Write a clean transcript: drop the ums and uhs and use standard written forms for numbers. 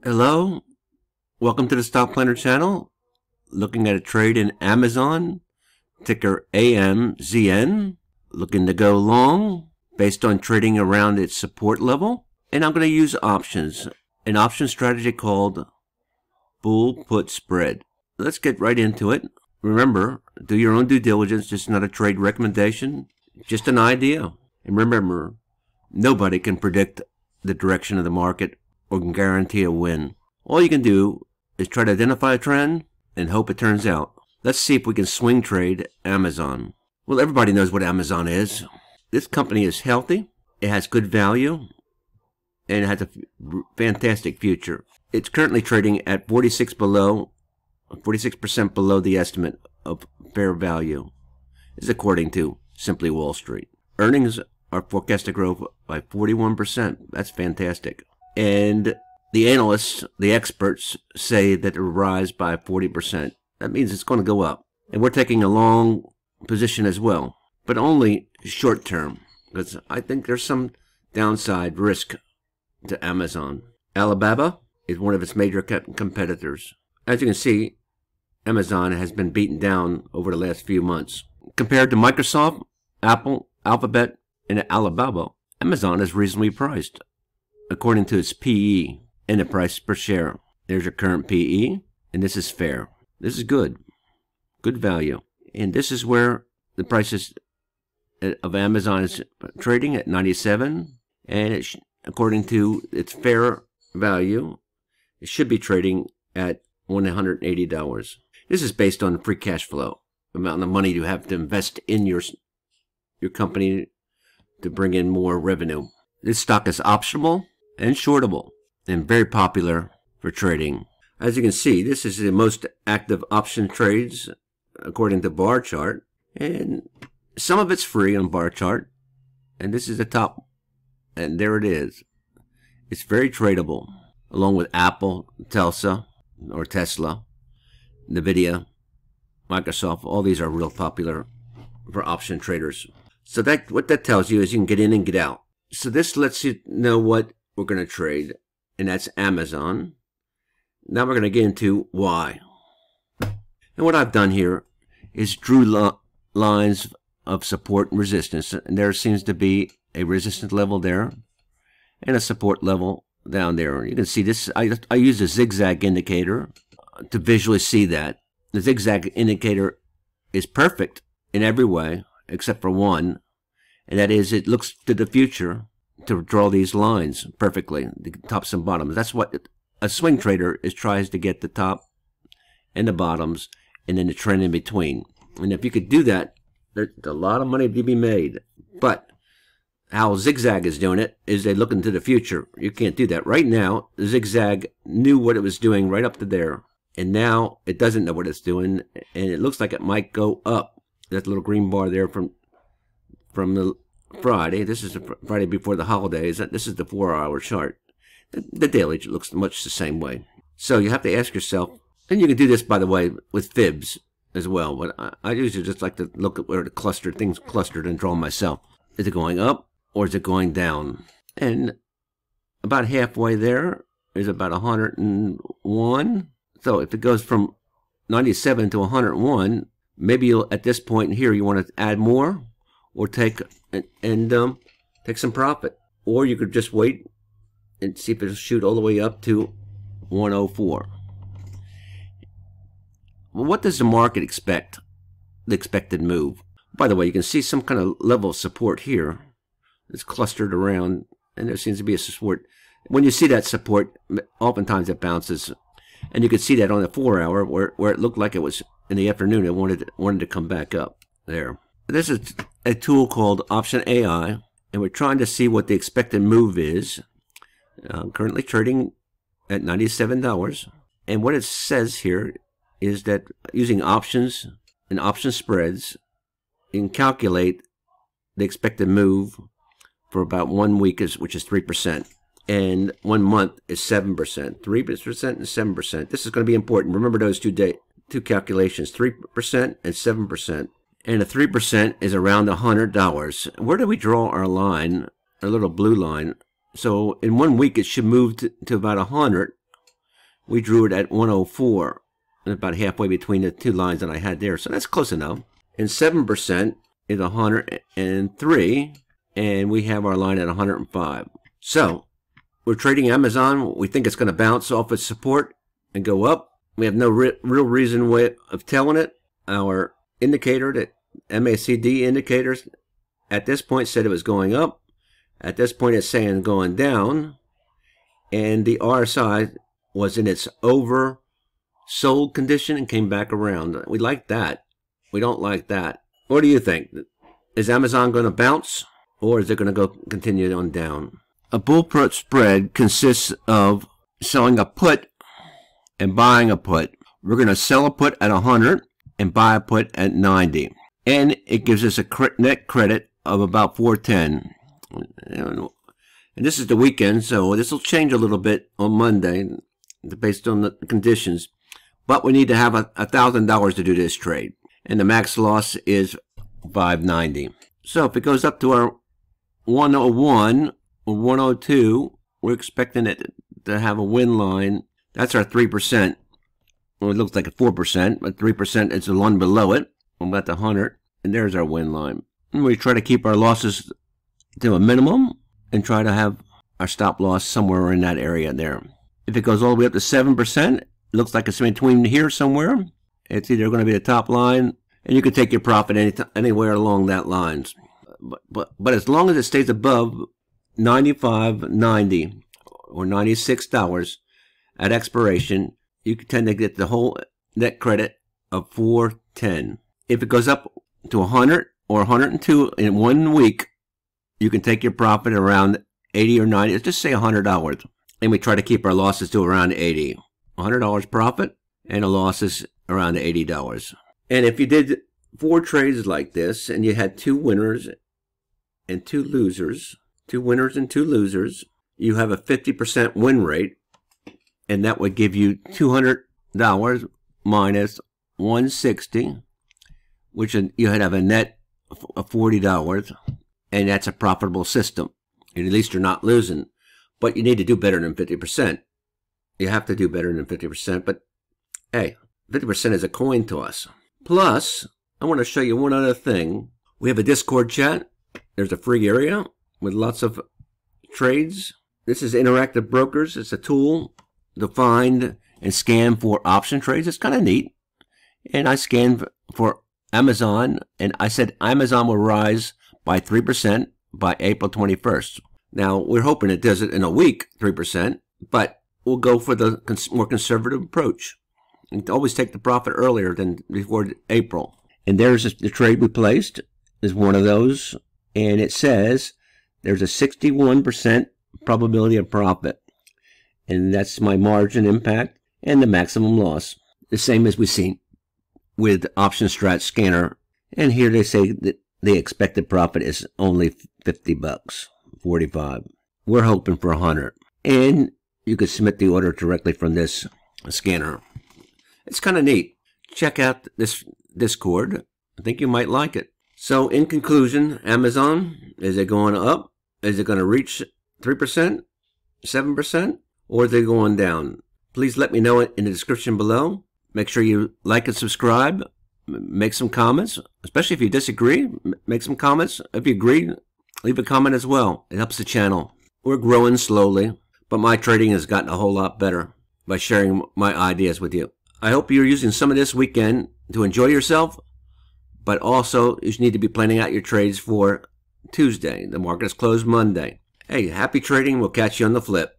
Hello, welcome to the Stock Planner channel. Looking at a trade in Amazon, ticker AMZN. Looking to go long based on trading around its support level. And I'm going to use options, an option strategy called bull put spread. Let's get right into it. Remember, do your own due diligence. This is not a trade recommendation, just an idea. And remember, nobody can predict the direction of the market or can guarantee a win. All you can do is try to identify a trend and hope it turns out. Let's see if we can swing trade Amazon. Well, everybody knows what Amazon is. This company is healthy, it has good value, and it has a fantastic future. It's currently trading at 46% below the estimate of fair value. This is according to Simply Wall Street. Earnings are forecast to grow by 41%. That's fantastic. And the analysts, the experts, say that it will rise by 40%. That means it's going to go up. And we're taking a long position as well, but only short term, because I think there's some downside risk to Amazon. Alibaba is one of its major competitors. As you can see, Amazon has been beaten down over the last few months. Compared to Microsoft, Apple, Alphabet, and Alibaba, Amazon is reasonably priced according to its PE and the price per share. There's your current PE, and this is fair. This is good. Good value. And this is where the prices of Amazon is trading at 97, and according to its fair value, it should be trading at $180. This is based on free cash flow, the amount of money you have to invest in your company to bring in more revenue. This stock is optionable and shortable and very popular for trading. As you can see, this is the most active option trades according to bar chart, and some of it's free on bar chart, and this is the top, and there it is. It's very tradable, along with Apple, Tesla, Nvidia, Microsoft. All these are real popular for option traders. So what that tells you is you can get in and get out. So this lets you know what we're going to trade, and that's Amazon. Now we're going to get into why. And what I've done here is drew lines of support and resistance, and there seems to be a resistance level there and a support level down there. You can see this. I use a zigzag indicator to visually see that. The zigzag indicator is perfect in every way except for one, and that is it looks to the future to draw these lines perfectly, the tops and bottoms. That's what a swing trader tries to get, the top and the bottoms, and then the trend in between. And if you could do that, there's a lot of money to be made. But how Zigzag is doing it is they look into the future. You can't do that. Right now, Zigzag knew what it was doing right up to there, and now it doesn't know what it's doing, and it looks like it might go up. That little green bar there from the Friday. This is the Friday before the holidays. This is the 4-hour chart. The daily looks much the same way. So you have to ask yourself, and you can do this, by the way, with fibs as well, but I usually just like to look at where the things clustered and draw myself. Is it going up or is it going down? And about halfway there is about 101. So if it goes from 97 to 101, maybe you'll, at this point here, you want to add more or take some profit. Or you could just wait and see if it'll shoot all the way up to 104. Well, what does the market expect? The expected move. By the way, you can see some kind of level of support here. It's clustered around, and there seems to be a support. When you see that support, oftentimes it bounces, and you can see that on the 4-hour where it looked like it was in the afternoon. It wanted to come back up there. This is a tool called Option AI, and we're trying to see what the expected move is. Currently trading at $97, and what it says here is that using options and option spreads, you can calculate the expected move for about 1 week, which is 3%, and 1 month is 7%, 3% and 7%. This is going to be important. Remember those two calculations, 3% and 7%. And the 3% is around $100. Where do we draw our line, our little blue line? So in 1 week, it should move to about 100 We drew it at 104, about halfway between the two lines that I had there. So that's close enough. And 7% is 103, and we have our line at 105. So we're trading Amazon. We think it's going to bounce off its support and go up. We have no real reason way of telling it. Our indicator, the MACD indicators, at this point said it was going up. At this point it's saying going down. And the RSI was in its oversold condition and came back around. We like that. We don't like that. What do you think? Is Amazon going to bounce, or is it going to continue on down? A bull put spread consists of selling a put and buying a put. We're going to sell a put at 100 and buy a put at 90. And it gives us a net credit of about 410. And this is the weekend, so this will change a little bit on Monday based on the conditions. But we need to have $1,000 to do this trade. And the max loss is 590. So if it goes up to our 101 or 102, we're expecting it to have a win line. That's our 3%. Well, it looks like a 4%, but 3% is the one below it. I'm at the 100, and there's our win line. And we try to keep our losses to a minimum and try to have our stop loss somewhere in that area there. If it goes all the way up to 7%, it looks like it's in between here somewhere. It's either going to be the top line, and you can take your profit anywhere along that lines. But as long as it stays above $95.90 or $96 at expiration, you can tend to get the whole net credit of 410. If it goes up to 100 or 102 in 1 week, you can take your profit around 80 or 90. Let's just say $100. And we try to keep our losses to around 80. $100 profit and the losses around $80. And if you did 4 trades like this and you had 2 winners and 2 losers, 2 winners and 2 losers, you have a 50% win rate. And that would give you $200 minus 160, which you would have a net of $40. And that's a profitable system. At least you're not losing. But you need to do better than 50%. You have to do better than 50%. But, hey, 50% is a coin to us. Plus, I want to show you one other thing. We have a Discord chat. There's a free area with lots of trades. This is Interactive Brokers. It's a tool to find and scan for option trades. It's kind of neat. And I scanned for Amazon, and I said Amazon will rise by 3% by April 21st. Now, we're hoping it does it in a week, 3%, but we'll go for the more conservative approach. And always take the profit earlier than before April. And there's the trade we placed is one of those, and it says there's a 61% probability of profit. And that's my margin impact and the maximum loss. The same as we've seen with Option Strat Scanner. And here they say that the expected profit is only $50, 45. We're hoping for 100. And you can submit the order directly from this scanner. It's kind of neat. Check out this Discord. I think you might like it. So in conclusion, Amazon, is it going up? Is it going to reach 3%, 7%, or is it going down? Please let me know in the description below. Make sure you like and subscribe. Make some comments, especially if you disagree. Make some comments. If you agree, leave a comment as well. It helps the channel. We're growing slowly, but my trading has gotten a whole lot better by sharing my ideas with you. I hope you're using some of this weekend to enjoy yourself, but also you need to be planning out your trades for Tuesday. The market is closed Monday. Hey, happy trading. We'll catch you on the flip.